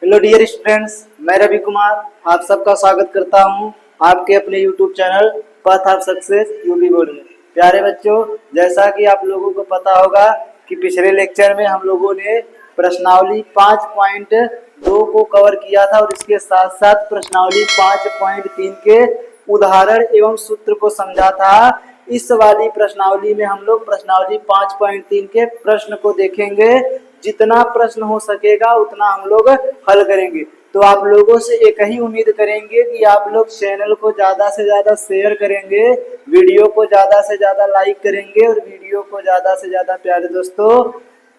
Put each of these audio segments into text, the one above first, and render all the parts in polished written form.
Hello dear students, मैं रवि कुमार आप सबका स्वागत करता हूं आपके अपने YouTube channel path of success UP board में। प्यारे बच्चों, जैसा कि आप लोगों को पता होगा कि पिछले लेक्चर में हम लोगों ने प्रश्नावली 5.2 को कवर किया था और इसके साथ साथ प्रश्नावली 5.3 के उदाहरण एवं सूत्र को समझा था। इस वाली प्रश्नावली में हम लोग प्रश्नावली 5.3 के प्रश्न को देखेंगे। जितना प्रश्न हो सकेगा उतना हम लोग हल करेंगे। तो आप लोगों से एक ही उम्मीद करेंगे कि आप लोग चैनल को ज़्यादा से ज़्यादा शेयर करेंगे, वीडियो को ज़्यादा से ज़्यादा लाइक करेंगे और वीडियो को ज़्यादा से ज़्यादा प्यारे दोस्तों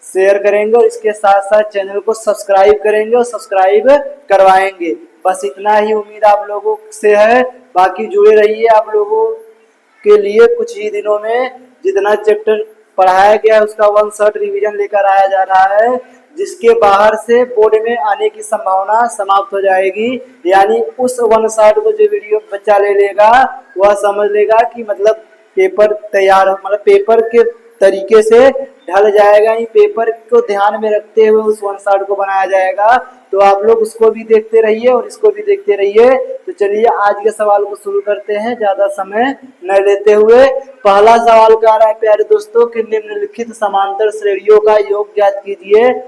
शेयर करेंगे और इसके साथ साथ चैनल को सब्सक्राइब करेंगे और सब्सक्राइब करवाएंगे। बस इतना ही उम्मीद आप लोगों से है। बाकी जुड़े रहिए। आप लोगों के लिए कुछ ही दिनों में जितना चैप्टर पढ़ाया गया है उसका 1 शॉट रिवीजन लेकर आया जा रहा है, जिसके बाहर से बोर्ड में आने की संभावना समाप्त हो जाएगी। यानी उस 1 शॉट को जो वीडियो बच्चा ले लेगा वह समझ लेगा कि मतलब पेपर तैयार, मतलब पेपर के तरीके से ढल जाएगा। ही पेपर को ध्यान में रखते हुए उस 1 शॉट को बनाया जाएगा। तो आप लोग उसको भी देखते रहिए और इसको भी देखते रहिए। तो चलिए आज के सवाल को शुरू करते हैं ज्यादा समय न लेते हुए। पहला सवाल क्या रहा है प्यारे दोस्तों कि निम्नलिखित समांतर श्रेणियों का योग ज्ञात कीजिए।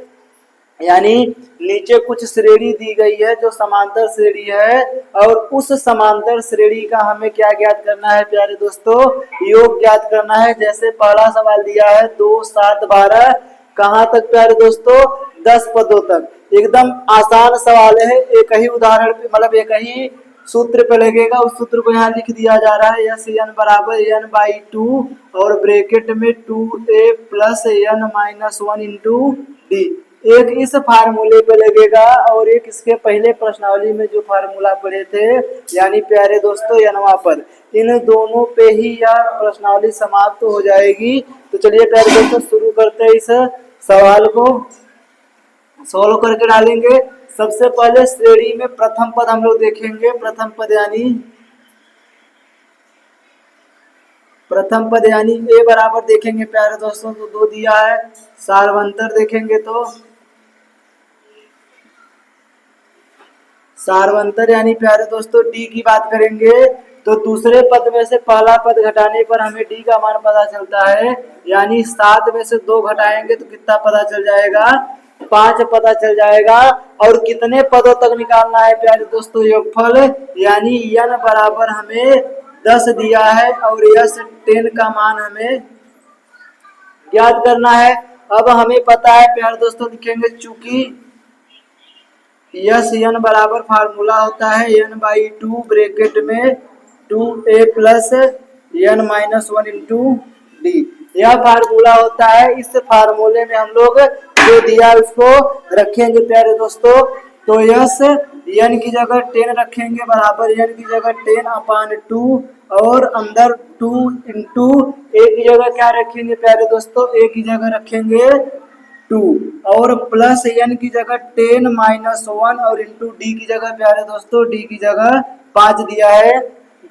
यानी नीचे कुछ श्रेणी दी गई है जो समांतर श्रेणी है और उस समांतर श्रेणी का हमें क्या ज्ञात करना है प्यारे दोस्तों, योग ज्ञात करना है। जैसे पहला सवाल दिया है 2, 7, 12 कहाँ तक प्यारे दोस्तों, 10 पदों तक। एकदम आसान सवाल है। एक ही उदाहरण पे मतलब एक ही सूत्र पे लगेगा। उस सूत्र को यहाँ लिख दिया जा रहा है एस एन बराबर एन बाई 2 और ब्रैकेट में 2a plus N minus 1 into D. एक इस फार्मूले पे लगेगा और एक इसके पहले प्रश्नावली में जो फार्मूला पढ़े थे यानी प्यारे दोस्तों यनवा पर, इन दोनों पे ही यह प्रश्नावली समाप्त हो जाएगी। तो चलिए प्यारे दोस्तों शुरू करते हैं इस सवाल को सोल्व करके डालेंगे। सबसे पहले श्रेणी में प्रथम पद हम लोग देखेंगे। प्रथम पद यानी ए बराबर देखेंगे प्यारे दोस्तों तो 2 दिया है। सार्वंतर देखेंगे तो सार्वंतर यानी प्यारे दोस्तों डी की बात करेंगे तो दूसरे पद में से पहला पद घटाने पर हमें डी का मान पता चलता है। यानी 7 में से 2 घटाएंगे तो कितना पता चल जाएगा, 5 पता चल जाएगा। और कितने पदों तक निकालना है प्यारे दोस्तों योगफल, यानी n बराबर हमें 10 दिया है और यस 10 का मान हमें ज्ञात करना है। अब हमें पता है प्यारे दोस्तों लिखेंगे चूंकि यस एन बराबर फार्मूला होता है एन बाई 2 ब्रैकेट में 2a plus N minus 1 into D. यह फार्मूला होता है। इस फार्मूले में हम लोग जो दिया उसको रखेंगे प्यारे दोस्तों। तो यस एन की जगह 10 रखेंगे बराबर एन की जगह 10/2 और अंदर 2 इंटू ए की जगह क्या रखेंगे प्यारे दोस्तों, ए की जगह रखेंगे 2 और प्लस एन की जगह 10 माइनस 1 और इंटू डी की जगह प्यारे दोस्तों डी की जगह 5 दिया है।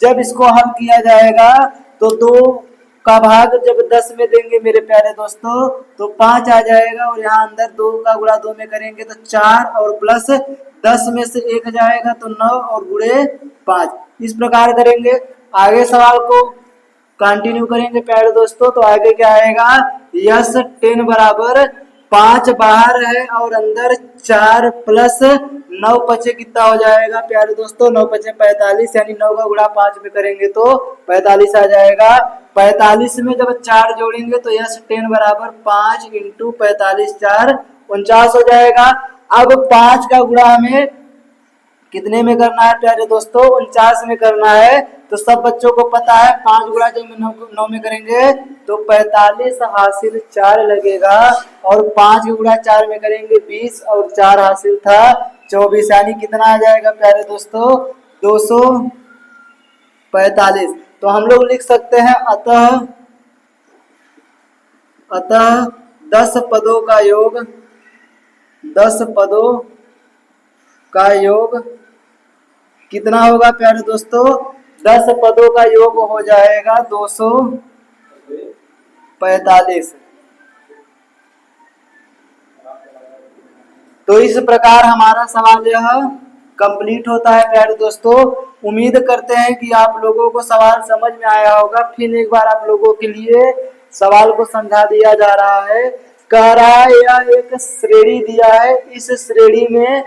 जब इसको हल किया जाएगा तो 2 का भाग जब 10 में देंगे मेरे प्यारे दोस्तों तो 5 आ जाएगा और यहाँ अंदर 2 का गुणा 2 में करेंगे तो 4 और प्लस 10 में से 1 जाएगा तो 9 और गुणे 5। इस प्रकार करेंगे। आगे सवाल को कंटिन्यू करेंगे प्यारे दोस्तों। तो आगे क्या आएगा, यस 10 बराबर 5 बाहर है और अंदर 4 प्लस 9 पचे कितना हो जाएगा प्यारे दोस्तों, 9 पचे 45 यानी 9 का गुणा 5 में करेंगे तो 45 आ जाएगा। 45 में जब 4 जोड़ेंगे तो यस 10 बराबर 5 इंटू 45 4 49 हो जाएगा। अब 5 का गुणा हमें कितने में करना है प्यारे दोस्तों, 49 में करना है। तो सब बच्चों को पता है 5 गुणा जब 9 में करेंगे तो 45 हासिल 4 लगेगा और 5 गुणा 4 में करेंगे 20 और 4 हासिल था 24 यानी कितना आ जाएगा प्यारे दोस्तों 245। तो हम लोग लिख सकते हैं अतः 10 पदों का योग कितना होगा प्यारे दोस्तों, 10 पदों का योग हो जाएगा 245। तो इस प्रकार हमारा सवाल यह कंप्लीट होता है प्यारे दोस्तों। उम्मीद करते हैं कि आप लोगों को सवाल समझ में आया होगा। फिर एक बार आप लोगों के लिए सवाल को समझा दिया जा रहा है। कह रहा है यह एक श्रेणी दिया है, इस श्रेणी में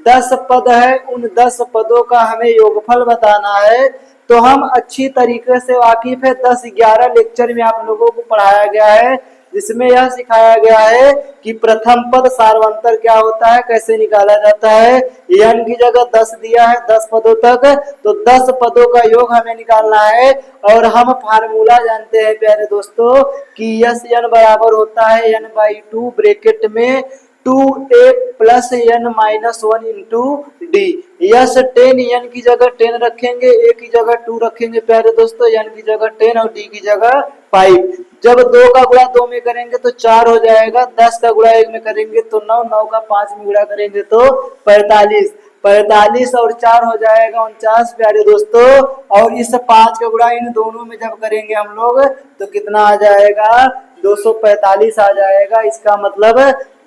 10 पद है, उन 10 पदों का हमें योगफल बताना है। तो हम अच्छी तरीके से वाकिफ है, 10-11 लेक्चर में आप लोगों को पढ़ाया गया है, जिसमें यह सिखाया गया है कि प्रथम पद सार्वंतर क्या होता है, कैसे निकाला जाता है। n की जगह 10 दिया है, 10 पदों तक, तो 10 पदों का योग हमें निकालना है। और हम फार्मूला जानते हैं प्यारे दोस्तों कि यस n बराबर होता है n/2 ब्रैकेट में 2a plus n minus 1 into D. Yes 10 n की जगह 10 रखेंगे, a की जगह 2 रखेंगे प्यारे दोस्तों, n की जगह 10 और d की जगह 5। जब 2 का गुणा 2 में करेंगे तो 4 हो जाएगा, 10 का गुणा 1 में करेंगे तो 9, 9 का 5 में गुणा करेंगे तो 45, 45 और 4 हो जाएगा 49 प्यारे दोस्तों। और इस 5 का गुणा इन दोनों में जब करेंगे हम लोग तो कितना आ जाएगा, 245 आ जाएगा। इसका मतलब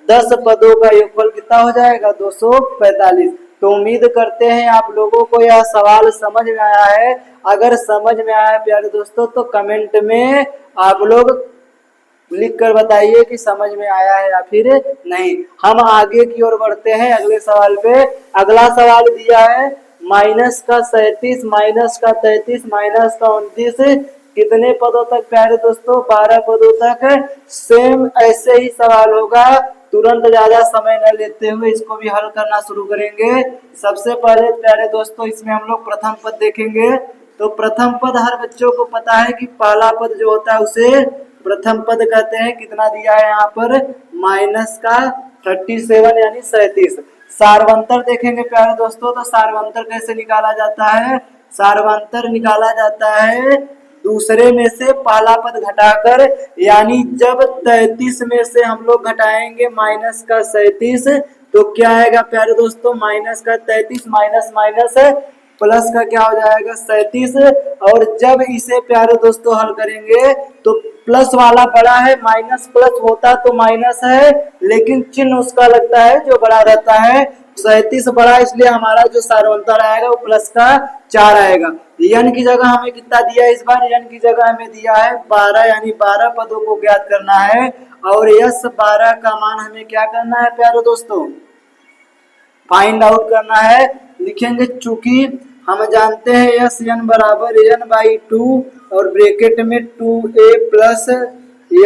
10 पदों का योगफल कितना हो जाएगा, 245। तो उम्मीद करते हैं आप लोगों को यह सवाल समझ में आया है। अगर समझ में आया प्यारे दोस्तों तो कमेंट में आप लोग लिख कर बताइए कि समझ में आया है या फिर नहीं। हम आगे की ओर बढ़ते हैं अगले सवाल पे। अगला सवाल दिया है माइनस का 37, माइनस का 33, माइनस का 29 कितने पदों तक प्यारे दोस्तों, 12 पदों तक। सेम ऐसे ही सवाल होगा, तुरंत ज्यादा समय न लेते हुए इसको भी हल करना शुरू करेंगे। सबसे पहले प्यारे दोस्तों इसमें हम लोग प्रथम पद देखेंगे। तो प्रथम पद हर बच्चों को पता है कि पहला पद जो होता है उसे प्रथम पद कहते हैं। कितना दिया है यहाँ पर, माइनस का 37 यानी 37। सार्वंतर देखेंगे प्यारे दोस्तों, तो सार्वंतर कैसे निकाला जाता है, सार्वंतर निकाला जाता है दूसरे में से पहला पद घटाकर। यानी जब 33 में से हम लोग घटाएंगे माइनस का 37 तो क्या आएगा प्यारे दोस्तों, माइनस का 33 माइनस माइनस प्लस का क्या हो जाएगा 37। और जब इसे प्यारे दोस्तों हल करेंगे तो प्लस वाला बड़ा है, माइनस प्लस होता तो माइनस है, लेकिन चिन्ह उसका लगता है जो बड़ा रहता है। 37 बड़ा, इसलिए हमारा जो सार्वंतर आएगा वो प्लस का 4 आएगा। n की जगह हमें कितना दिया है इस बार, n की जगह हमें दिया है 12, यानी 12 पदों को ज्ञात करना है। और यस 12 का मान हमें क्या करना है प्यारे दोस्तों, फाइंड आउट करना है। लिखेंगे चूंकि हम जानते हैं यस n बराबर n/2 और ब्रैकेट में 2a plus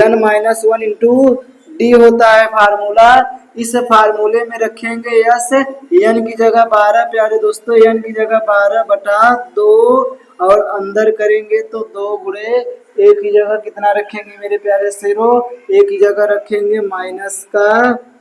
n minus 1 into D होता है फार्मूला। इस फार्मूले में रखेंगे यस n की जगह 12 प्यारे दोस्तों, n की जगह 12/2 और अंदर करेंगे तो 2 गुणे a की जगह कितना रखेंगे मेरे प्यारे शेरो, a की जगह रखेंगे माइनस का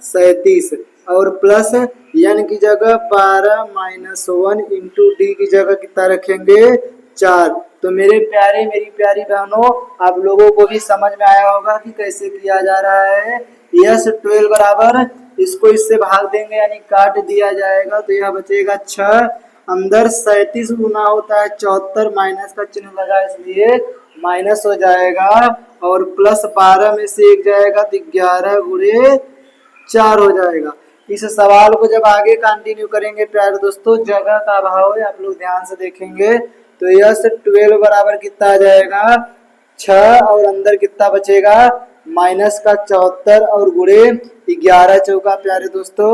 37 और प्लस n की जगह 12 माइनस 1 इंटू डी की जगह कितना रखेंगे 4। तो मेरे प्यारे मेरी प्यारी बहनों, आप लोगों को भी समझ में आया होगा कि कैसे किया जा रहा है। यस 12 बराबर, इसको इससे भाग देंगे यानी काट दिया जाएगा तो यह बचेगा 6। अंदर 37 गुना होता है 74, माइनस का चिन्ह लगा इसलिए माइनस हो जाएगा। और प्लस 12 में से 1 जाएगा तो 11 गुणे 4 हो जाएगा। इस सवाल को जब आगे कंटिन्यू करेंगे प्यारे दोस्तों, जगह का अभाव है, आप लोग ध्यान से देखेंगे तो यह 12 बराबर कितना आ जाएगा 6 और अंदर कितना बचेगा माइनस का 74 और गुणे 11 चौका प्यारे दोस्तों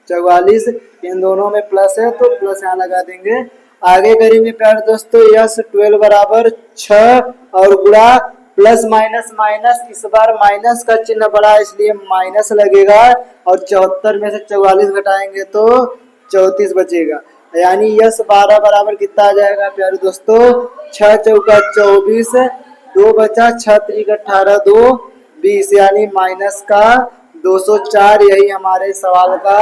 44। इन दोनों में प्लस है तो प्लस यहाँ लगा देंगे। आगे करेंगे प्यारे दोस्तों, यस 12 बराबर 6 और गुणा प्लस माइनस माइनस, इस बार माइनस का चिन्ह बड़ा इसलिए माइनस लगेगा और 74 में से 44 घटाएंगे तो 34 बचेगा। यानी यस 12 बराबर कितना आ जाएगा प्यारे दोस्तों, 6 चौका 24, 2 बचा 6 त्रिक 18, 2 20 यानी माइनस का 204। यही हमारे सवाल का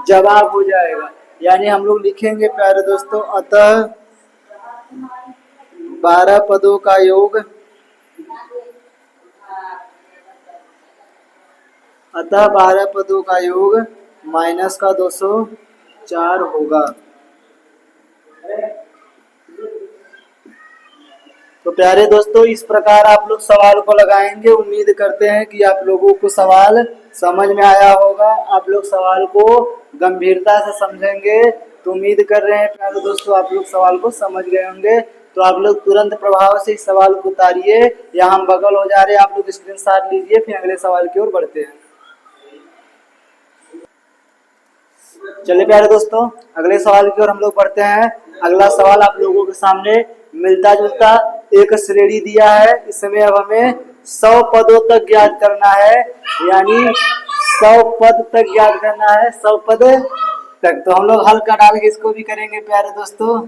जवाब हो जाएगा। यानी हम लोग लिखेंगे प्यारे दोस्तों, अतः 12 पदों का योग, अतः 12 पदों का योग माइनस का 204 होगा। तो प्यारे दोस्तों इस प्रकार आप लोग सवाल को लगाएंगे। उम्मीद करते हैं कि आप लोगों को सवाल समझ में आया होगा। आप लोग सवाल को गंभीरता से समझेंगे तो उम्मीद कर रहे हैं प्यारे दोस्तों आप लोग सवाल को समझ गए होंगे। तो आप लोग तुरंत प्रभाव से इस सवाल को उतारिए, या हम बगल हो जा रहे हैं, आप लोग स्क्रीनशॉट लीजिए, फिर अगले सवाल की ओर बढ़ते हैं। चलिए प्यारे दोस्तों अगले सवाल की ओर हम लोग बढ़ते हैं। अगला सवाल आप लोगों के सामने मिलता जुलता एक श्रेणी दिया है, इसमें अब हमें 100 पदों तक ज्ञात करना है, यानी 100 पद तक ज्ञात करना है, 100 पद तक। तो हम लोग हल्का डाल के इसको भी करेंगे प्यारे दोस्तों।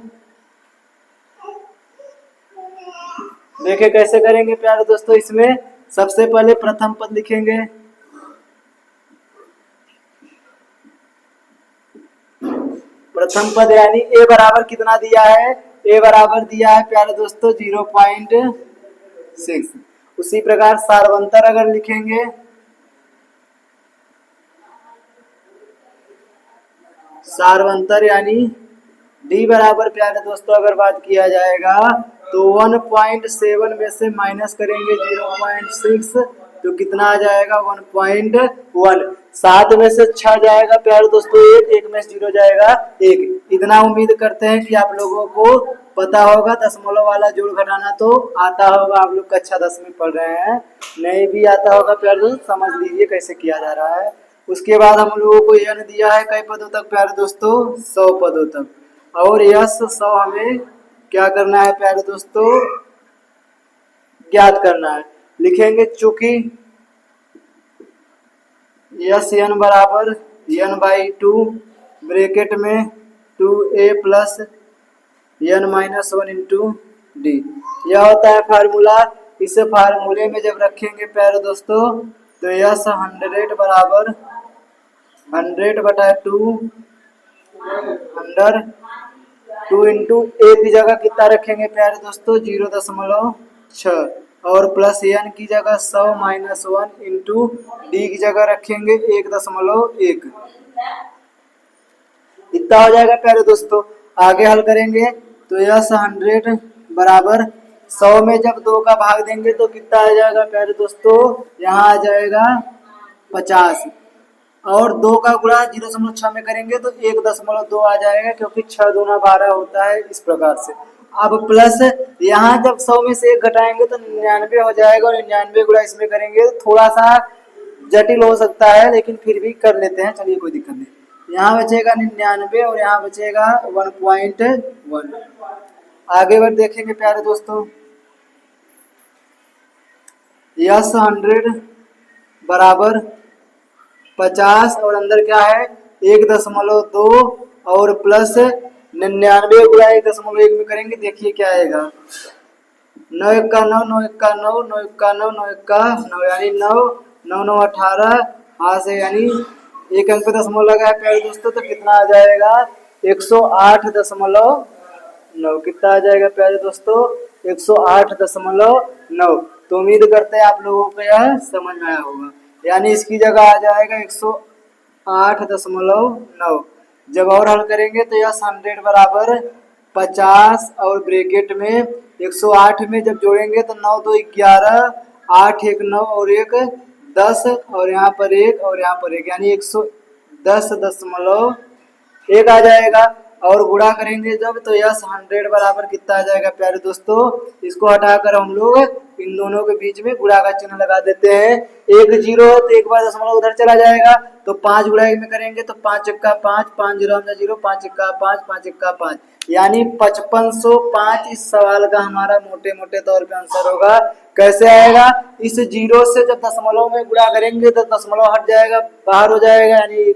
देखिए कैसे करेंगे प्यारे दोस्तों। इसमें सबसे पहले प्रथम पद लिखेंगे, प्रथम पद यानी ए बराबर कितना दिया है, ए बराबर दिया है प्यारे दोस्तों 0.6। उसी प्रकार सार्वंतर अगर लिखेंगे, सार्वंतर यानी डी बराबर प्यारे दोस्तों अगर बात किया जाएगा तो 1.7 में से माइनस करेंगे 0.6 तो कितना आ जाएगा 1.1। 7 में से 6 जाएगा प्यारे दोस्तों एक में से 0 जाएगा 1। इतना उम्मीद करते हैं कि आप लोगों को पता होगा। दशमलव वाला जोड़ घटाना तो आता होगा, आप लोग कक्षा 10 में पढ़ रहे हैं। नहीं भी आता होगा प्यारे दोस्तों समझ लीजिए कैसे किया जा रहा है। उसके बाद हम लोगों को यन दिया है कई पदों तक प्यारे दोस्तों 100 पदों तक, और यस 100 हमें क्या करना है प्यारे दोस्तों ज्ञात करना है। लिखेंगे चूंकि यस एन बराबर n/2 ब्रैकेट में 2a plus n-1 into D, यह होता है फार्मूला। इस फार्मूले में जब रखेंगे प्यारे दोस्तों तो यस 100 बराबर 100/2 अंडर 2 इंटू ए की जगह कितना रखेंगे प्यारे दोस्तों 0.6, और प्लस एन की जगह 100 माइनस 1 इंटू डी की जगह रखेंगे 1.1। इतना हो जाएगा प्यारे दोस्तों। आगे हल करेंगे तो यस 100 बराबर 100 में जब 2 का भाग देंगे तो कितना आ जाएगा प्यारे दोस्तों, यहाँ आ जाएगा 50, और 2 का गुणा 0.6 में करेंगे तो 1.2 आ जाएगा, क्योंकि 6 दूना 12 होता है इस प्रकार से। अब प्लस यहाँ जब 100 में से 1 घटाएंगे तो 99 हो जाएगा, और 99 गुणा इसमें करेंगे तो थोड़ा सा जटिल हो सकता है, लेकिन फिर भी कर लेते हैं, चलिए कोई दिक्कत नहीं। यहाँ बचेगा 99 और यहाँ बचेगा 1.1। आगे बढ़ देखेंगे प्यारे दोस्तों, यस 100 बराबर 50 और अंदर क्या है 1.2 और प्लस 99 गुणा 1.1 में करेंगे, देखिए क्या आएगा 9 का 9 9 का 9 9 का 9 9 का 9 यानी 9 9 9 18 हाथ से, यानी एक अंक पे दशमलव लगा है प्यारे दोस्तों तो कितना आ जाएगा 108.9। कितना आ जाएगा प्यारे दोस्तों 108.9। तो उम्मीद करते हैं आप लोगों को यह समझ में आया होगा, यानी इसकी जगह आ जाएगा 108.9। जब और हल करेंगे तो यह 100 बराबर 50 और ब्रैकेट में 108 में जब जोड़ेंगे तो 9 2 11 8 1 9 और 1 10 और यहाँ पर 1 और यहाँ पर 1 यानी 110.1 आ जाएगा। और गुणा करेंगे जब तो यस 100 बराबर कितना आ जाएगा प्यारे दोस्तों, इसको हटाकर हम लोग इन दोनों के बीच में गुणा का चिन्ह लगा देते हैं। 1 0 तो एक बार दशमलव उधर चला जाएगा, तो 5 गुणा 1 में करेंगे तो 5 1 5 5 0 0 5 1 5 5 1 5 यानी 5505 इस सवाल का हमारा मोटे मोटे तौर पे आंसर होगा। कैसे आएगा, इस 0 से जब दशमलव में गुणा करेंगे तो दशमलव हट जाएगा, बाहर हो जाएगा, यानी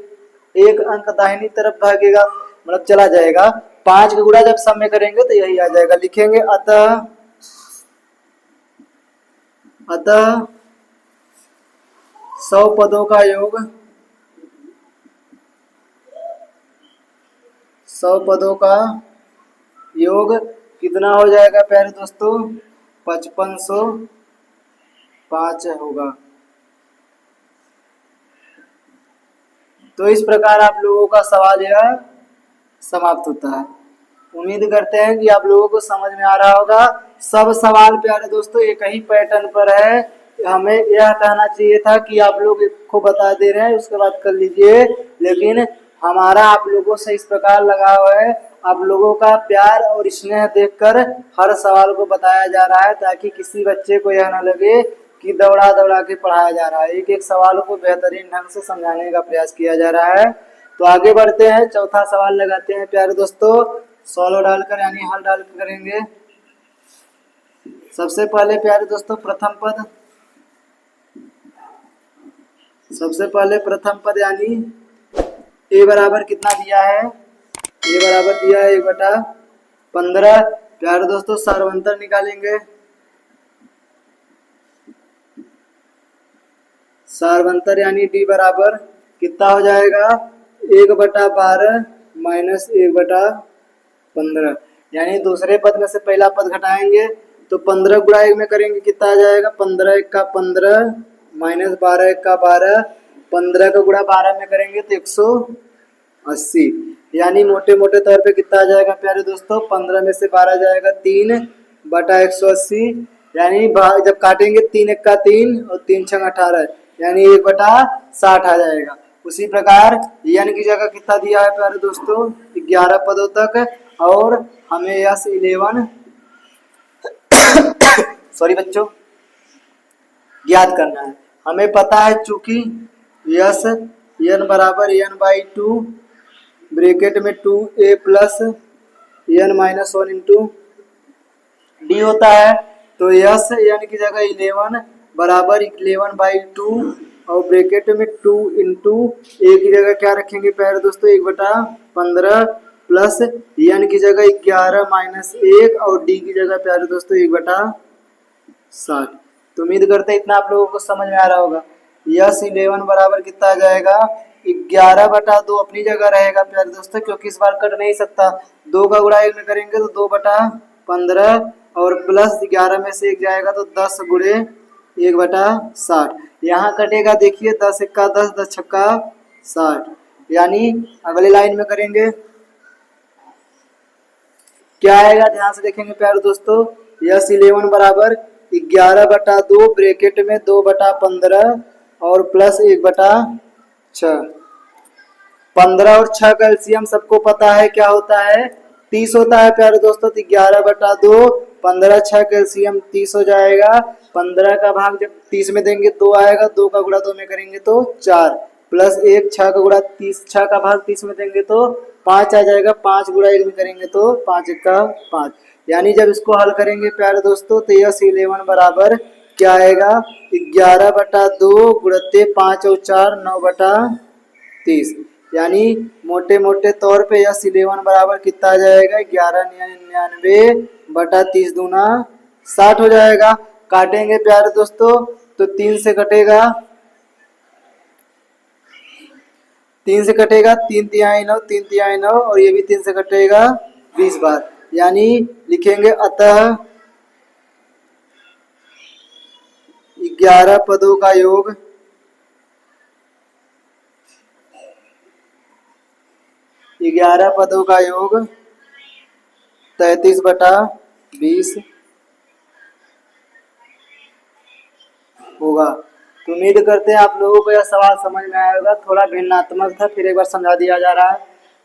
एक अंक दाहिनी तरफ भागेगा, मतलब चला जाएगा। 5 का गुणा जब सब में करेंगे तो यही आ जाएगा। लिखेंगे अतः 100 पदों का योग, 100 पदों का योग कितना हो जाएगा प्यारे दोस्तों 5505 होगा। तो इस प्रकार आप लोगों का सवाल यह समाप्त होता है। उम्मीद करते हैं कि आप लोगों को समझ में आ रहा होगा। सब सवाल प्यारे दोस्तों एक ही पैटर्न पर है, हमें यह कहना चाहिए था कि आप लोग को बता दे रहे हैं, उसके बाद कर लीजिए, लेकिन हमारा आप लोगों से इस प्रकार लगा हुआ है, आप लोगों का प्यार और स्नेह देखकर हर सवाल को बताया जा रहा है, ताकि किसी बच्चे को यह ना लगे कि दौड़ा दौड़ा के पढ़ाया जा रहा है। एक एक सवाल को बेहतरीन ढंग से समझाने का प्रयास किया जा रहा है। तो आगे बढ़ते हैं, चौथा सवाल लगाते हैं प्यारे दोस्तों, सॉल्व डालकर यानी हल डालकर करेंगे। सबसे पहले प्यारे दोस्तों प्रथम पद यानी ए बराबर कितना दिया है, ए बराबर दिया है 1/15। प्यारे दोस्तों सार्वंतर निकालेंगे, सार्वंतर यानी डी बराबर कितना हो जाएगा, 1/12 माइनस 1/15, यानी दूसरे पद में से पहला पद घटाएंगे तो 15 गुणा 1 में करेंगे कितना आ जाएगा, 15 1 का 15 माइनस 12 1 का 12, 15 का गुणा 12 में करेंगे तो 180, यानी मोटे मोटे तौर पे कितना आ जाएगा प्यारे दोस्तों, 15 में से 12 जाएगा 3/180, यानी जब काटेंगे 3 1 का 3 और 3 6 18, यानी 1/60 आ जाएगा। उसी प्रकार n की जगह कितना दिया है प्यारे दोस्तों, 11 पदों तक, और हमें यस 11 सॉरी बच्चों ज्ञात करना है। हमें पता है चूंकि यस n बराबर n/2 ब्रैकेट में 2a plus n-1 into D होता है, तो यस n की जगह 11 बराबर 11/2 और ब्रैकेट में 2 इंटू ए की जगह क्या रखेंगे प्यारे दोस्तों, 1/15 प्लस n की जगह 11 माइनस 1 और डी की जगह प्यारे दोस्तों 1/60। तो उम्मीद करते हैं इतना आप लोगों को समझ में आ रहा होगा। यस 11 बराबर कितना आ जाएगा, 11/2 अपनी जगह रहेगा प्यारे दोस्तों, क्योंकि इस बार कट नहीं सकता, 2 का गुणा 1 में करेंगे तो 2/15 और प्लस 11 में से 1 जाएगा तो 10 गुणे 1/60, यहाँ कटेगा देखिए 10 1 का 10 10 छक्का 60, यानी अगले लाइन में करेंगे क्या आएगा, ध्यान से देखेंगे प्यारे दोस्तों, यस 11 बराबर 11/2 ब्रैकेट में 2/15 और प्लस 1/6, 15 और 6 का एलसीएम सबको पता है क्या होता है, 30 होता है प्यारे दोस्तों। तो 11/2 15 6 का एलसीएम 30 हो जाएगा, 15 का भाग जब 30 में देंगे 2 आएगा, 2 का गुणा 2 में करेंगे तो 4 प्लस 1 6 का गुणा 30, 6 का भाग 30 में देंगे तो 5 आ जाएगा, 5 गुणा 1 में करेंगे तो 5 1 का 5, यानी जब इसको हल करेंगे प्यारे दोस्तों तो यस 11 बराबर क्या आएगा, 11/2 गुणते 5 और 4 9/30, यानी मोटे मोटे तौर पे यस 11 बराबर कितना आ जाएगा, 1199/30 दूना 60 हो जाएगा। काटेंगे प्यारे दोस्तों तो 3 से कटेगा, 3 से कटेगा 3 तिहाई 9 3 तिहाई 9 और ये भी 3 से कटेगा 20 बार, यानी लिखेंगे अतः 11 पदों का योग 11 पदों का योग 33/20 होगा। तो उम्मीद करते हैं आप लोगों को यह सवाल समझ में आया होगा, थोड़ा भिन्नात्मक था, फिर एक बार समझा दिया जा रहा है।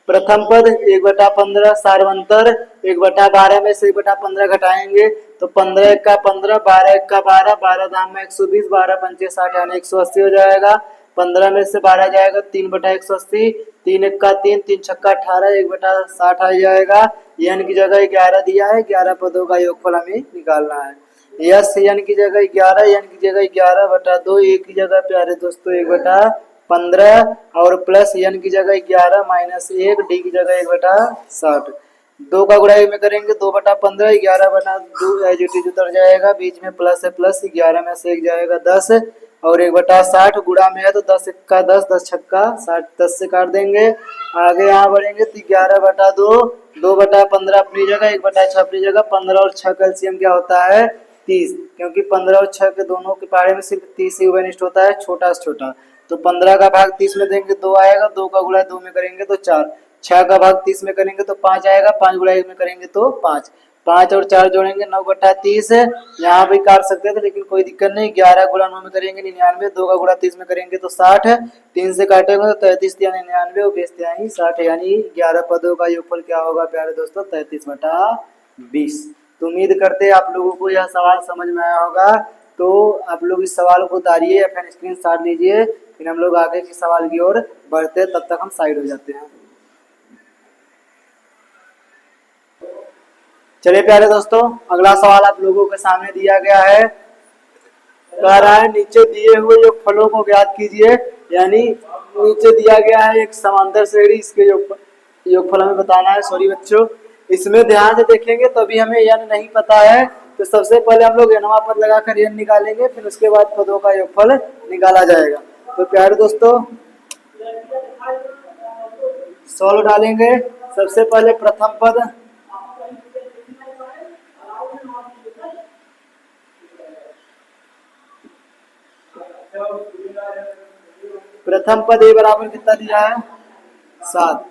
प्रथम पद 1/15 सार्वंतर 1/12 में से 1/15 घटाएंगे तो 15 1 का 15 12 1 का 12 12 दाम में 120 12 पंचे 60 यानी 180 हो जाएगा, 15 में से 12 जाएगा 3/180, 3 1 का 3 3 छक्का 18 1/60 आ जाएगा, n की जगह 11 दिया है, 11 पदों का योगफल हमें निकालना है। यस n की जगह 11 n की जगह 11/2 a की जगह प्यारे दोस्तों 1/15 और प्लस n की जगह 11 माइनस 1 डी की जगह 1/60, 2 का गुणा 1 में करेंगे 2/15 11/2 एज इट इज उतर जाएगा, बीच में प्लस है प्लस 11 में से 1 जाएगा 10 और 1/60 गुणा में है तो 10 1 का 10 10 छक्का 60 10 से काट देंगे। आगे यहाँ बढ़ेंगे तो 11/2 2/15 अपनी जगह 1/6 अपनी जगह, 15 और 6 का एलसीएम क्या होता है 30, क्योंकि 15 और 6 के दोनों के पहाड़े में सिर्फ 30 ही वनिष्ठ होता है, छोटा से छोटा, तो 15 का भाग 30 में देंगे 2 आएगा, 2 का गुणा 2 में करेंगे तो 4, 6 का भाग 30 में करेंगे तो 5 आएगा, 5 गुणा 1 में करेंगे तो 5, 5 और 4 जोड़ेंगे 9/30। यहाँ भी काट सकते थे लेकिन कोई दिक्कत नहीं। 11 गुणा 9 में करेंगे 99, 2 का गुणा 30 में करेंगे तो 60, 3 से काटेंगे तो 33 यानी 99 और 20 यानी 60, यानी 11 पदों का योगफल क्या होगा प्यारे दोस्तों 33/20। तो उम्मीद करते हैं आप लोगों को यह सवाल समझ में आया होगा। तो आप लोग इस सवाल को उतारिए या फिर स्क्रीनशॉट लीजिए, फिर हम लोग आगे के सवाल की ओर बढ़ते हैं, तब तक हम साइड हो जाते हैं। चलिए प्यारे दोस्तों, अगला सवाल आप लोगों के सामने दिया गया है। कह रहा है नीचे दिए हुए योगफलों को ज्ञात कीजिए, यानी नीचे दिया गया है एक समांतर श्रेणी, इसके योगफल हमें बताना है। सॉरी बच्चों, इसमें ध्यान से देखेंगे तो अभी हमें n नहीं पता है, तो सबसे पहले हम लोग nवां पद लगाकर n निकालेंगे, फिर उसके बाद पदों का योगफल निकाला जाएगा। तो प्यारे दोस्तों सॉल्व डालेंगे। सबसे पहले प्रथम पद a बराबर कितना दिया है 7।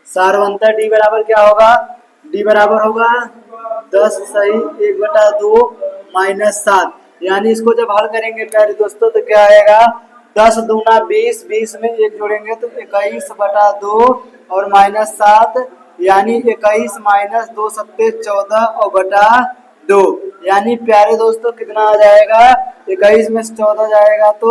सारवंतर d बराबर क्या होगा, d बराबर होगा 10 सही 1/2 माइनस 7। यानी इसको जब हल करेंगे प्यारे दोस्तों तो क्या आएगा, 10 दूना 20, 20 में 1 जोड़ेंगे तो 21/2 और माइनस 7, यानी 21 माइनस 2 सत्ते 14 और बटा 2, यानी प्यारे दोस्तों कितना आ जाएगा, 21 में 14 जाएगा तो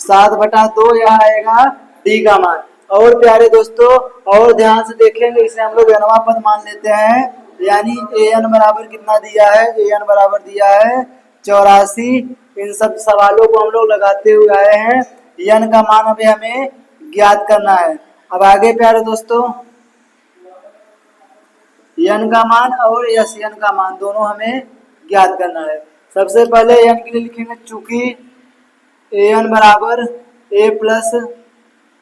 7/2 यह आएगा डी का मान। और प्यारे दोस्तों और ध्यान से देखेंगे, इसे हम लोग nवां पद मान लेते हैं, यानी an बराबर कितना दिया है, an बराबर दिया है 84। इन सब सवालों को हम लोग लगाते हुए आए हैं, n का मान अभी हमें ज्ञात करना है। अब आगे प्यारे दोस्तों n का मान और n का मान दोनों हमें ज्ञात करना है। सबसे पहले n के लिए लिखेंगे, चूंकि an बराबर a plus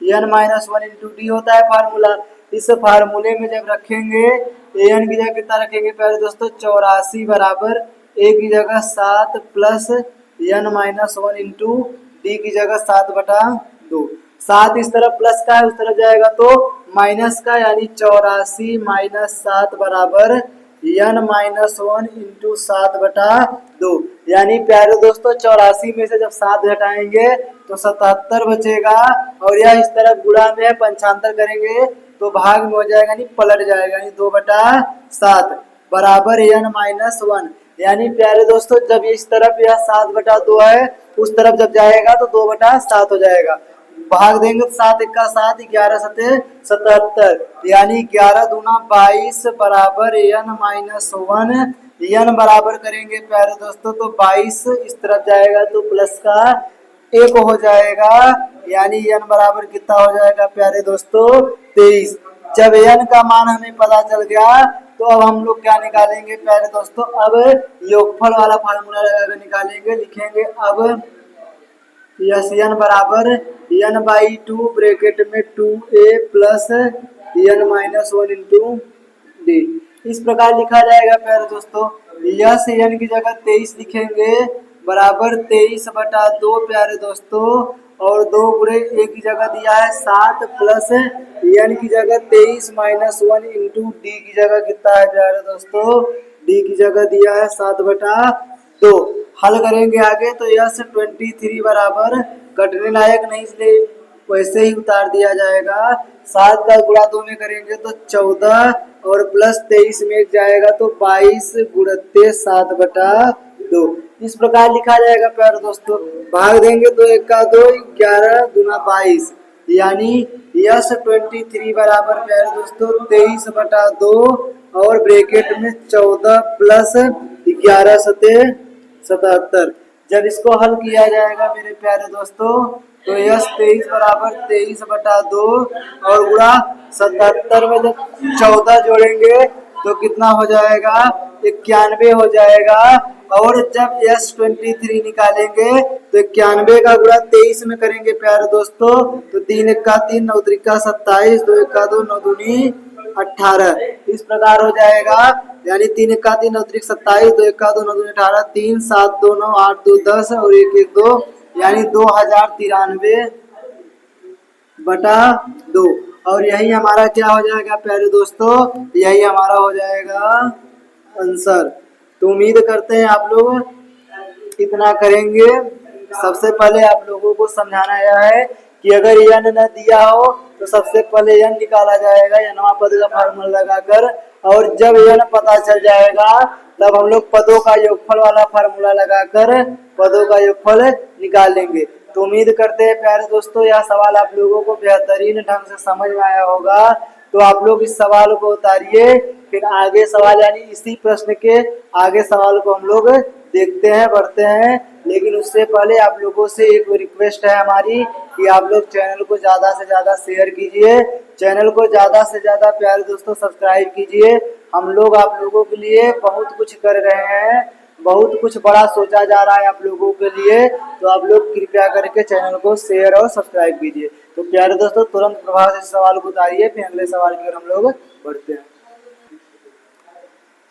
n minus 1 into D होता है फार्मूला। इस फार्मूले में जब रखेंगे an की जगह कितना रखेंगे प्यारे दोस्तों 84 बराबर a की जगह 7 plus n minus 1 into D की जगह 7/2। 7 इस तरफ प्लस का है, उस तरफ जाएगा तो माइनस का, यानी 84 माइनस 7 बराबर n माइनस 1 इंटू 7/2। यानी प्यारे दोस्तों 84 में से जब 7 घटाएंगे तो 77 बचेगा, और यह इस तरफ गुणा में है, पंचांतर करेंगे तो भाग में हो जाएगा, यानी पलट जाएगा, यानी 2/7 बराबर n माइनस 1। यानी प्यारे दोस्तों जब इस तरफ यह 7/2 है, उस तरफ जब जाएगा तो 2/7 हो जाएगा। भाग देंगे तो 7 1 का 7, 11 सते 77, यानी 11 दूना 22 बराबर n माइनस 1। n बराबर करेंगे प्यारे दोस्तों तो 22 इस तरफ जाएगा तो प्लस का 1 हो जाएगा, यानी n बराबर कितना हो जाएगा प्यारे दोस्तों 23। जब n का मान हमें पता चल गया तो अब हम लोग क्या निकालेंगे प्यारे दोस्तों, अब योगफल वाला फार्मूला लगाकर निकालेंगे। लिखेंगे अब यस n बराबर n/2 ब्रैकेट में 2a plus n minus 1 into D. इस प्रकार लिखा जाएगा प्यारे दोस्तों। यस n की जगह 23 लिखेंगे बराबर 23/2 प्यारे दोस्तों, और 2 गुणे a की जगह दिया है 7 प्लस n की जगह 23 माइनस 1 इंटू डी की जगह कितना है प्यारे दोस्तों, डी की जगह दिया है 7/2। हल करेंगे आगे तो यस 23 बराबर कटने लायक नहीं, इसलिए वैसे ही उतार दिया जाएगा। 7 का गुणा 2 में करेंगे तो 14 और प्लस 23 में जाएगा तो 22 गुणते 7/2। इस प्रकार लिखा जाएगा प्यारे दोस्तों। भाग देंगे तो 1 का 2, 11 दूना 22, यानी यस 23 बराबर प्यारे दोस्तों 23/2 और ब्रैकेट में 14 प्लस 11 सते 77। जब इसको हल किया जाएगा मेरे प्यारे दोस्तों तो यस 23 बराबर 23/2 और गुणा 77 में जब 14 जोड़ेंगे तो कितना हो जाएगा 91 हो जाएगा। और जब यस 23 निकालेंगे तो 91 का गुणा 23 में करेंगे प्यारे दोस्तों तो 3 1 का 3, 9 3 का 27, 2 1 का 2, 9 दूनी 18। इस प्रकार हो जाएगा, यानी 3 एक्का 3 अतिरिक्त 27, 2 एक्का 2 9 दूनी 18, 3 7 2 9 8 2 10 और 1 1 2, यानी 2093 बटा 2। और यही हमारा क्या हो जाएगा प्यारे दोस्तों, यही हमारा हो जाएगा आंसर। तो उम्मीद करते हैं आप लोग इतना करेंगे। सबसे पहले आप लोगों को समझाना यह है कि अगर n न दिया हो तो सबसे पहले n निकाला जाएगा nवां पद का फार्मूला लगाकर, और जब n पता चल जाएगा तब हम लोग पदों का योगफल वाला फार्मूला लगाकर पदों का योगफल निकाल लेंगे। तो उम्मीद करते हैं प्यारे दोस्तों यह सवाल आप लोगों को बेहतरीन ढंग से समझ में आया होगा। तो आप लोग इस सवाल को उतारिए, फिर आगे सवाल यानी इसी प्रश्न के आगे सवाल को हम लोग देखते हैं, बढ़ते हैं। लेकिन उससे पहले आप लोगों से एक रिक्वेस्ट है हमारी कि आप लोग चैनल को ज़्यादा से ज़्यादा शेयर कीजिए, चैनल को ज़्यादा से ज़्यादा प्यारे दोस्तों सब्सक्राइब कीजिए। हम लोग आप लोगों के लिए बहुत कुछ कर रहे हैं, बहुत कुछ बड़ा सोचा जा रहा है आप लोगों के लिए। तो आप लोग कृपया करके चैनल को शेयर और सब्सक्राइब कीजिए। तो प्यारे दोस्तों तुरंत प्रभाव से सवाल को उतारिए, फिर अगले सवाल की ओर हम लोग बढ़ते हैं।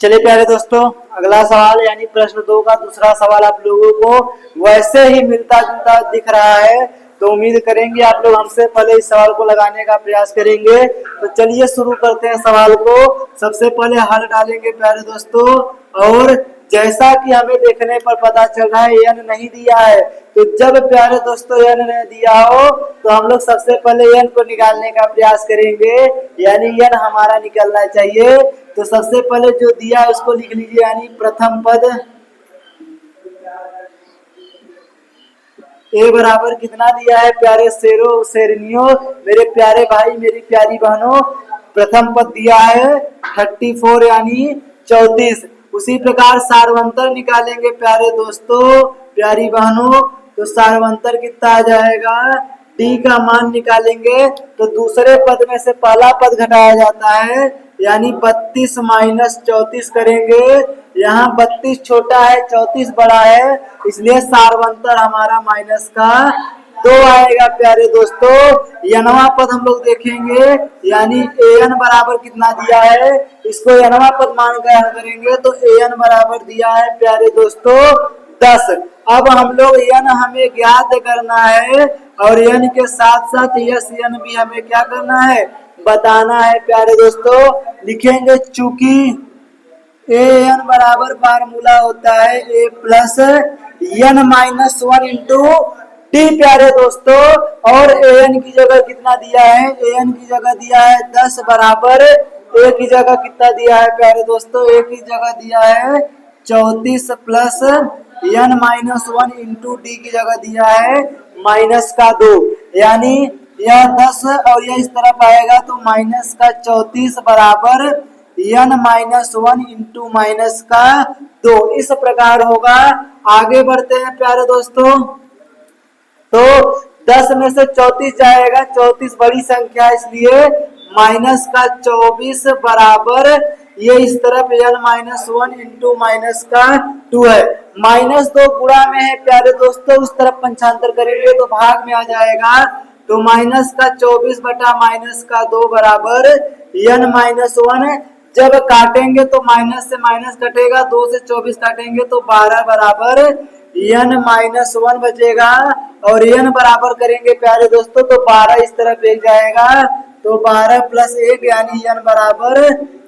चलिए प्यारे दोस्तों अगला सवाल यानी प्रश्न 2 का दूसरा सवाल आप लोगों को वैसे ही मिलता जुलता दिख रहा है। तो उम्मीद करेंगे आप लोग हमसे पहले इस सवाल को लगाने का प्रयास करेंगे। तो चलिए शुरू करते हैं सवाल को। सबसे पहले हल डालेंगे प्यारे दोस्तों, और जैसा कि हमें देखने पर पता चल रहा है n नहीं दिया है, तो जब प्यारे दोस्तों n नहीं दिया हो तो हम लोग सबसे पहले n को निकालने का प्रयास करेंगे, यानी n हमारा निकलना चाहिए। तो सबसे पहले जो दिया है उसको लिख लीजिए, यानी प्रथम पद a बराबर कितना दिया है प्यारे शेरों शेरनियों, मेरे प्यारे भाई मेरी प्यारी बहनों, प्रथम पद दिया है 34 यानी 34। उसी प्रकार सार्वंतर निकालेंगे प्यारे दोस्तों प्यारी बहनों, तो सार्वंतर कितना आ जाएगा, d का मान निकालेंगे तो दूसरे पद में से पहला पद घटाया जाता है, यानी 32 माइनस 34 करेंगे। यहाँ 32 छोटा है 34 बड़ा है, इसलिए सार्वंतर हमारा माइनस का 2 आएगा प्यारे दोस्तों। नवां पद हम लोग देखेंगे, यानी an बराबर कितना दिया है, इसको नवां पद मान कर हल करेंगे तो an बराबर दिया है प्यारे दोस्तों 10। अब हम लोग n हमें ज्ञात करना है और n के साथ साथ यस n भी हमें क्या करना है, बताना है प्यारे दोस्तों। लिखेंगे चूंकि an बराबर फार्मूला होता है a plus n minus 1 into D प्यारे दोस्तों, और an की जगह कितना दिया है, an की जगह दिया है 10 बराबर a की जगह कितना दिया है प्यारे दोस्तों, a की जगह दिया है 34 plus n minus 1 into D की जगह दिया है माइनस का 2, यानी यह 10 और यह इस तरफ आएगा तो माइनस का 34 बराबर n माइनस 1 इंटू माइनस का 2। इस प्रकार होगा। आगे बढ़ते हैं प्यारे दोस्तों, तो 10 में से 34 जाएगा, 34 बड़ी संख्या इसलिए माइनस का 24 बराबर ये इस तरफ n माइनस 1 इंटू माइनस का 2 है। माइनस 2 गुणा में है प्यारे दोस्तों, उस तरफ पंचांतर करेंगे तो भाग में आ जाएगा, तो माइनस का 24 बटा माइनस का 2 बराबर n माइनस 1। जब काटेंगे तो माइनस से माइनस कटेगा, 2 से 24 काटेंगे तो 12 बराबर n माइनस 1 बचेगा, और n बराबर करेंगे प्यारे दोस्तों तो 12 इस तरफ एक जाएगा, तो 12 प्लस 1 यानी n बराबर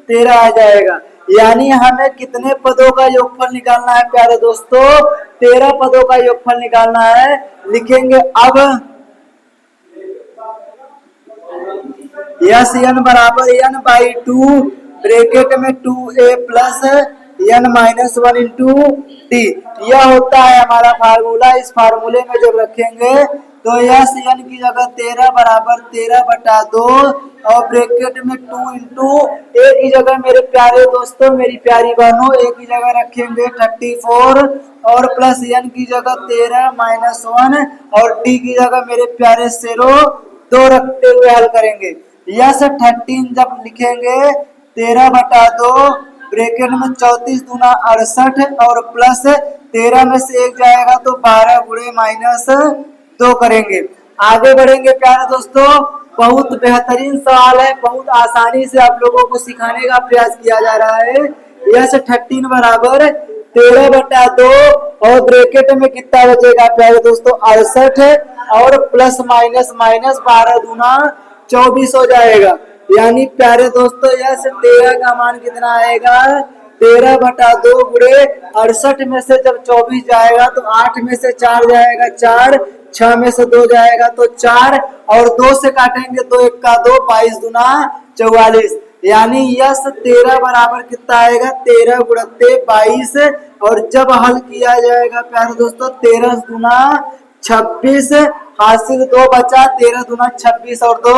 13 आ जाएगा। यानी हमें कितने पदों का योगफल निकालना है प्यारे दोस्तों, 13 पदों का योगफल निकालना है। लिखेंगे अब यस n बराबर n बाई 2 ब्रैकेट में 2a plus n minus 1 into D, यह होता है हमारा फार्मूला। इस फार्मूले में जब रखेंगे तो यस n की जगह 13 बराबर 13 बटा 2 और ब्रैकेट में 2 इंटू a की जगह मेरे प्यारे दोस्तों मेरी प्यारी बहनों a की जगह रखेंगे 34 और प्लस n की जगह 13 माइनस 1 और d की जगह मेरे प्यारे शेरों 2 रखते हुए हल करेंगे। यस 13 जब लिखेंगे 13 बटा 2 ब्रैकेट में 34 दूना 68 और प्लस 13 में से 1 जाएगा तो 12 गुणे माइनस 2 करेंगे। आगे बढ़ेंगे प्यारे दोस्तों, बहुत बेहतरीन सवाल है, बहुत आसानी से आप लोगों को सिखाने का प्रयास किया जा रहा है। यस 13 बराबर 13/2 और ब्रैकेट में कितना बचेगा प्यारे दोस्तों 68 और प्लस माइनस माइनस 12 दूना 24 हो जाएगा। यानी प्यारे दोस्तों यस 13 का मान कितना आएगा 13/2 गुणे 68 में से जब 24 जाएगा तो 8 में से 4 जाएगा 4, 6 में से 2 जाएगा तो 4 और 2 से काटेंगे तो 1 का 2, 22 दूना 44। यानी यस 13 बराबर कितना आएगा 13 गुणते 22 और जब हल किया जाएगा प्यारे दोस्तों 13 दूना 26, हासिल 2 बचा 13 दूना 26 और 2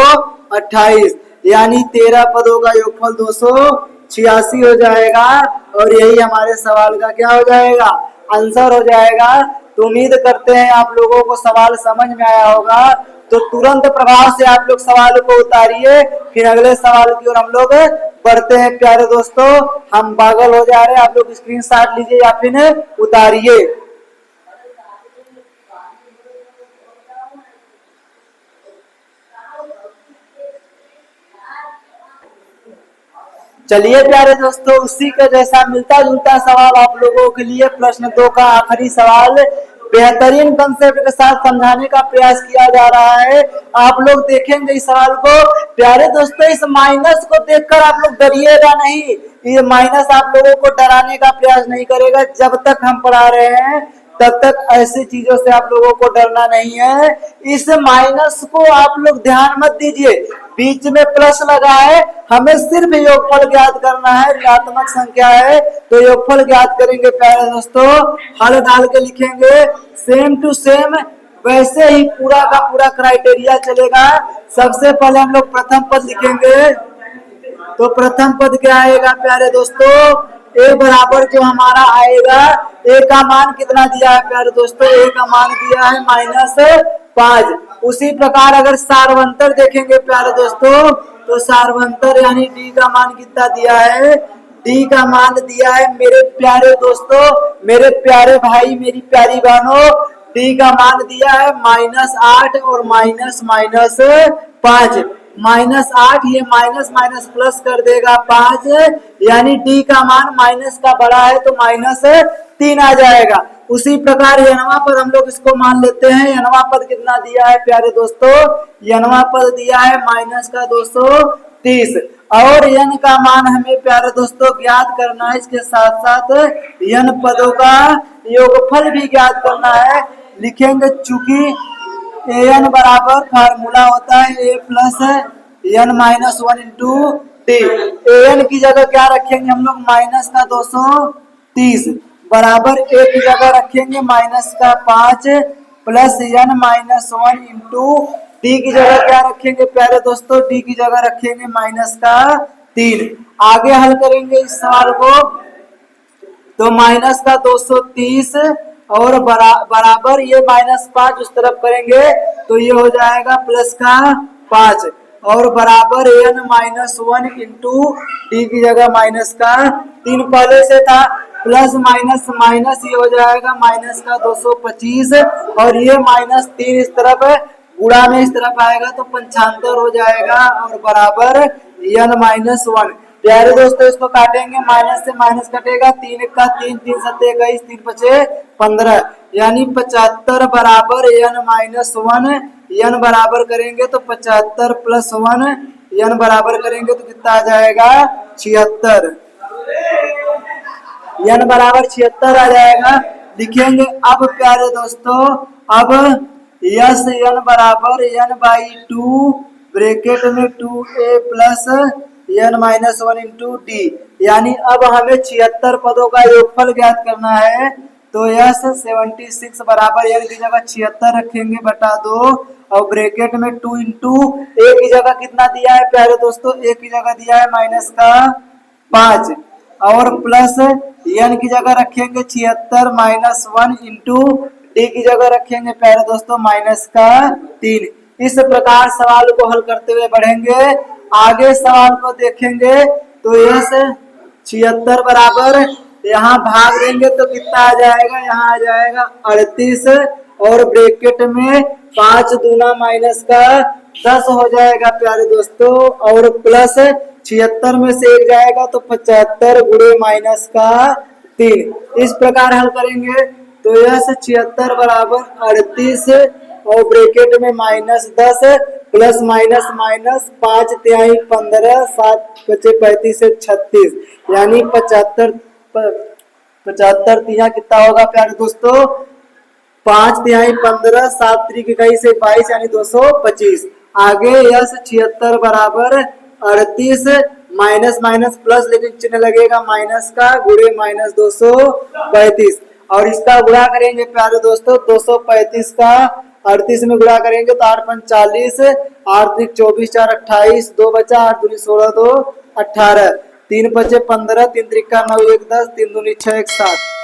28। यानी 13 पदों का योगफल 286 हो जाएगा और यही हमारे सवाल का क्या हो जाएगा आंसर हो जाएगा। तो उम्मीद करते हैं आप लोगों को सवाल समझ में आया होगा। तो तुरंत प्रभाव से आप लोग सवाल को उतारिए, फिर अगले सवाल की ओर हम लोग बढ़ते हैं। प्यारे दोस्तों हम पागल हो जा रहे हैं, आप लोग स्क्रीनशॉट लीजिए या फिर उतारिए। चलिए प्यारे दोस्तों उसी का जैसा मिलता जुलता सवाल आप लोगों के लिए प्रश्न 2 का आखिरी सवाल बेहतरीन कंसेप्ट के साथ समझाने का प्रयास किया जा रहा है। आप लोग देखेंगे इस सवाल को। प्यारे दोस्तों इस माइनस को देखकर आप लोग डरिएगा नहीं, ये माइनस आप लोगों को डराने का प्रयास नहीं करेगा। जब तक हम पढ़ा रहे हैं तब तक ऐसी चीजों से आप लोगों को डरना नहीं है। इस माइनस को आप लोग ध्यान मत दीजिए, बीच में प्लस लगा है, हमें सिर्फ योगफल ज्ञात करना है। ऋणात्मक संख्या है तो योगफल ज्ञात करेंगे प्यारे दोस्तों, हल डाल के लिखेंगे सेम टू सेम वैसे ही पूरा का पूरा क्राइटेरिया चलेगा। सबसे पहले हम लोग प्रथम पद लिखेंगे, तो प्रथम पद क्या आएगा प्यारे दोस्तों ए बराबर जो हमारा आएगा, ए का मान कितना दिया है प्यारे दोस्तों, ए का मान दिया है -5। उसी प्रकार अगर सार्वंतर देखेंगे प्यारे दोस्तों तो सार्वंतर यानी डी का मान कितना दिया है, डी का मान दिया है मेरे प्यारे दोस्तों, मेरे प्यारे भाई, मेरी प्यारी बहनों, डी का मान दिया है -8 और माइनस -5। -8 ये माइनस माइनस प्लस कर देगा 5, यानी डी का मान माइनस का बड़ा है तो -3 आ जाएगा। उसी प्रकार यनवा पद हम लोग इसको मान लेते हैं। यनवा पद कितना दिया है प्यारे दोस्तों, यनवा पद दिया है -230 और यन का मान हमें प्यारे दोस्तों ज्ञात करना है। इसके साथ साथ यन पदों का योगफल भी ज्ञात करना है। लिखेंगे चूंकि एन बराबर फार्मूला होता है a plus n -1 into t. N की जगह क्या रखेंगे हम लोग -230 बराबर ए की जगह रखेंगे -5 प्लस एन -1 इंटू डी की जगह क्या रखेंगे प्यारे दोस्तों, डी की जगह रखेंगे -3। आगे हल करेंगे इस सवाल को तो -230 और बराबर ये -5 उस तरफ करेंगे तो ये हो जाएगा +5 और बराबर n -1 इंटू डी की जगह -3 पहले से था, प्लस माइनस माइनस ये हो जाएगा -225 और ये -3 इस तरफ गुणा में इस तरफ आएगा तो 75 हो जाएगा और बराबर n -1। प्यारे दोस्तों इसको काटेंगे, माइनस से माइनस कटेगा, 3 का 3, 3 सत्ते 21, 3 पचे 15 यानी 75 बराबर n-1। n बराबर करेंगे तो 75 + 1 n बराबर करेंगे तो कितना आ जाएगा 76। n बराबर 76 आ जाएगा। लिखेंगे अब प्यारे दोस्तों, अब यस n बराबर n/2 ब्रैकेट में 2a plus n -1 into D, यानी अब हमें 76 पदों का योगफल ज्ञात करना है। तो यस 76 बराबर n की जगह 76 रखेंगे बटा 2 और ब्रैकेट में 2 इंटू ए की जगह कितना दिया है प्यारे दोस्तों, ए की जगह दिया है -5 और प्लस n की जगह रखेंगे 76 -1 इंटू डी की जगह रखेंगे प्यारे दोस्तों -3। इस प्रकार सवाल को हल करते हुए बढ़ेंगे। आगे सवाल को देखेंगे तो यस 76 बराबर यहाँ भाग देंगे तो कितना आ जाएगा, यहाँ आ जाएगा 38 और ब्रैकेट में 5 दूना 10 हो जाएगा प्यारे दोस्तों, और प्लस 76 में से 1 जाएगा तो 75 गुणे माइनस का 3। इस प्रकार हल करेंगे तो यह 76 बराबर 38 और ब्रैकेट में -10 प्लस माइनस माइनस 5 तिहाई 15 7 बचे 35 से 36 यानी 75 तिहाई कितना होगा प्यारे दोस्तों, 5 तिहाई 15 7 त्रिक 21 से 22 यानी 225। आगे यह 76 बराबर 38 माइनस माइनस प्लस लेकिन चिन्ह लगेगा माइनस का गुणे माइनस 235 और इसका गुणा करेंगे प्यारे दोस्तों 235 का 38 में गुणा करेंगे तो 8 5 40 8 त्रिक 24 4 28 2 बचा 8 दूनी 16 2 18 3 बचे 15 3 त्रिक 9 1 10 3 दूनी 6 1 7।